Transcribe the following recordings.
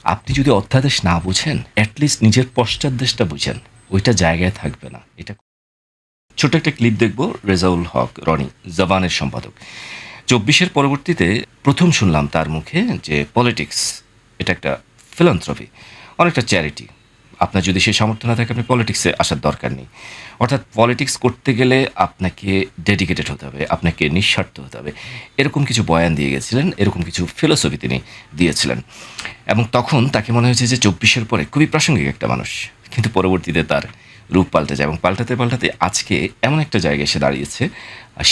আপনি যদি অধ্যাদেশ না বুঝেন, অ্যাটলিস্ট নিজের পশ্চাৎদেশটা বুঝেন, ওইটা জায়গায় থাকবে না। এটা ছোট একটা ক্লিপ দেখব। রেজাউল হক রনি, জবানের সম্পাদক। ২৪-এর পরবর্তীতে প্রথম শুনলাম তার মুখে যে পলিটিক্স এটা একটা ফিলান্থ্রপি, অনেকটা চ্যারিটি। আপনার যদি সেই সামর্থ্য না থাকে, আপনি পলিটিক্সে আসার দরকার নেই। অর্থাৎ পলিটিক্স করতে গেলে আপনাকে ডেডিকেটেড হতে হবে, আপনাকে নিঃস্বার্থ হতে হবে, এরকম কিছু বয়ান দিয়ে গেছিলেন, এরকম কিছু ফিলোসফি তিনি দিয়েছিলেন। এবং তখন তাকে মনে হয়েছে যে ২৪-এর পরে খুবই প্রাসঙ্গিক একটা মানুষ। কিন্তু পরবর্তীতে তার রূপ পাল্টে যায় এবং পাল্টাতে পাল্টাতে আজকে এমন একটা জায়গায় এসে দাঁড়িয়েছে।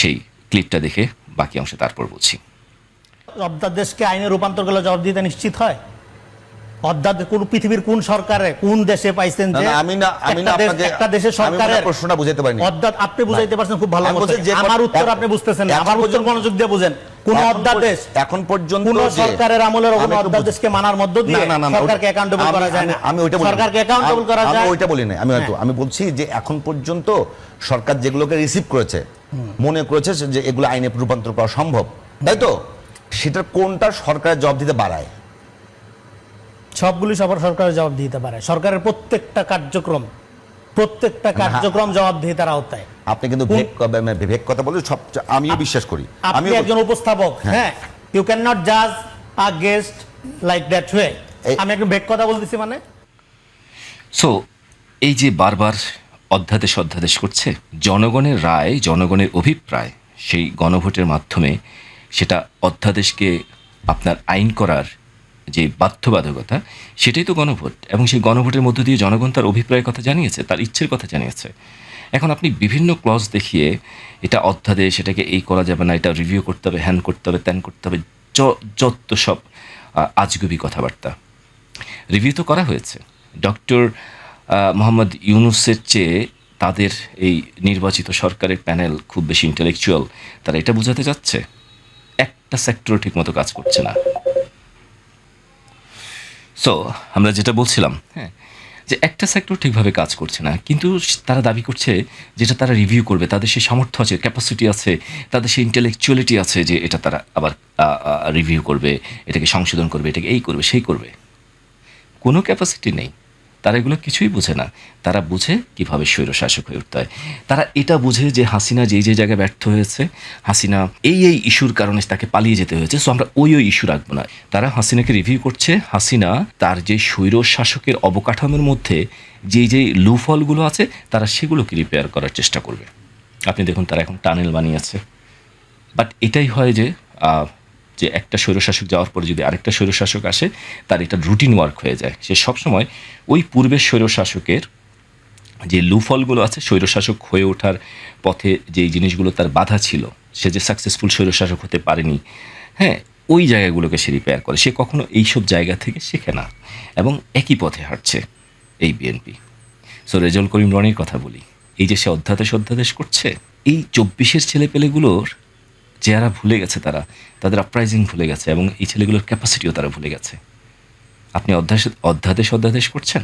সেই ক্লিপটা দেখে বাকি অংশে তারপর বলছি। অধ্যাদেশকে আইনে রূপান্তর করলে জবাব দিতে নিশ্চিত হয়? অধ্যাদেশ কোন পৃথিবীর কোন সরকারে কোন দেশে পাইছেন যে একটা দেশের সরকারের প্রশ্নটা বুঝাতে পারিনি। অধ্যাদেশ আপনি বুঝাইতে পারছেন খুব ভালো মতো, আমার উত্তর আপনি বুঝতেছেন না। আমার উত্তর মনোযোগ দিয়ে বুঝেন। কোন অধ্যাদেশ এখন পর্যন্ত কোন সরকারের আমলের কোন অধ্যাদেশকে মানার মধ্য দিয়ে সরকারকে অ্যাকাউন্টেবল করা যায় না? আমি ওইটা বলি, সরকারকে অ্যাকাউন্টেবল করা যায়, আমি ওইটা বলি না। আমি বলছি যে এখন পর্যন্ত সরকার যেগুলোকে রিসিভ করেছে, মনে করেছে যে এগুলো আইনে রূপান্তর করা সম্ভব, তাই তো? সেটার কোনটা সরকারের জবাব দিতে বাড়ায়? সবগুলি সরকারের জবাব দিতে পারে। সরকারের প্রত্যেকটা কার্যক্রম জবাবদিহিতার আওতায়। আপনি কিন্তু বিবেক কথা বলে সব, আমিও বিশ্বাস করি। আমি একজন উপস্থাপক, হ্যাঁ, ইউ ক্যান নট জাজ আ গেস্ট লাইক দ্যাট ওয়ে। আমি একজন বিবেক কথা বলতেছি মানে। সো এই যে বারবার অধ্যাদেশ করছে, জনগণের রায়, জনগণের অভিপ্রায়, সেই গণভোটের মাধ্যমে সেটা অধ্যাদেশকে আপনার আইন করার যে বাধ্যবাধকতা, সেটাই তো গণভোট। এবং সেই গণভোটের মধ্য দিয়ে জনগণ তার অভিপ্রায়ের কথা জানিয়েছে, তার ইচ্ছের কথা জানিয়েছে। এখন আপনি বিভিন্ন ক্লজ দেখিয়ে এটা অধ্যাদেশ, এটাকে এই করা যাবে না, এটা রিভিউ করতে হবে, হ্যান করতে হবে, ত্যান করতে হবে, যত সব আজগুবি কথাবার্তা। রিভিউ তো করা হয়েছে। ডক্টর মোহাম্মদ ইউনূসের চেয়ে তাদের এই নির্বাচিত সরকারের প্যানেল খুব বেশি ইন্টেলেকচুয়াল, তারা এটা বোঝাতে যাচ্ছে একটা সেক্টরও ঠিকমতো কাজ করছে না। সো আমরা যেটা বলছিলাম, হ্যাঁ, যে একটা সেক্টর ঠিকভাবে কাজ করছে না, কিন্তু তারা দাবি করছে যেটা তারা রিভিউ করবে, তাদের সেই সামর্থ্য আছে, ক্যাপাসিটি আছে, তাদের সেই ইন্টেলেকচুয়ালিটি আছে যে এটা তারা আবার রিভিউ করবে, এটাকে সংশোধন করবে, এটাকে এই করবে, সেই করবে। কোনো ক্যাপাসিটি নেই। তারা এগুলো কিছুই বোঝে না। তারা বুঝে কীভাবে স্বৈরশাসক হয়ে উঠতে হয়। তারা এটা বুঝে যে হাসিনা যে জায়গায় ব্যর্থ হয়েছে, হাসিনা এই ইস্যুর কারণে তাকে পালিয়ে যেতে হয়েছে, সো আমরা ওই ইস্যু রাখবো না। তারা হাসিনাকে রিভিউ করছে, হাসিনা তার যে স্বৈরশাসকের অবকাঠামোর মধ্যে যেই লুফলগুলো আছে, তারা সেগুলোকে রিপেয়ার করার চেষ্টা করবে। আপনি দেখুন, তারা এখন টানেল বানিয়েছে। বাট এটাই হয় যে একটা স্বৈরশাসক যাওয়ার পরে যদি আরেকটা স্বৈরশাসক আসে, তার এটা রুটিন ওয়ার্ক হয়ে যায়। সে সবসময় ওই পূর্বের স্বৈরশাসকের যে লুফলগুলো আছে, স্বৈরশাসক হয়ে ওঠার পথে যেই জিনিসগুলো তার বাধা ছিল, সে যে সাকসেসফুল স্বৈরশাসক হতে পারেনি, হ্যাঁ, ওই জায়গাগুলোকে সে রিপেয়ার করে। সে কখনো এইসব জায়গা থেকে শেখে না এবং একই পথে হাঁটছে এই বিএনপি। সো রেজাউল করিম রনির কথা বলি, এই যে সে অধ্যাদেশ করছে, এই ২৪-এর ছেলেপেলেগুলোর চেহারা ভুলে গেছে, তাদের আপরাইজিং ভুলে গেছে এবং এই ছেলেগুলোর ক্যাপাসিটিও তারা ভুলে গেছে। আপনি অধ্যাদেশ করছেন।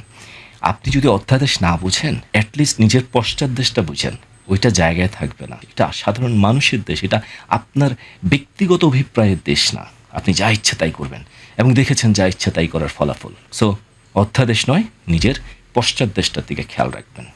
আপনি যদি অধ্যাদেশ না বুঝেন, অ্যাটলিস্ট নিজের পশ্চাৎদেশটা বুঝেন, ওইটা জায়গায় থাকবে না। এটা সাধারণ মানুষের দেশ, এটা আপনার ব্যক্তিগত অভিপ্রায়ের দেশ না। আপনি যা ইচ্ছা তাই করবেন এবং দেখেছেন যা ইচ্ছা তাই করার ফলাফল। সো অধ্যাদেশ নয়, নিজের পশ্চাৎদেশটার দিকে খেয়াল রাখবেন।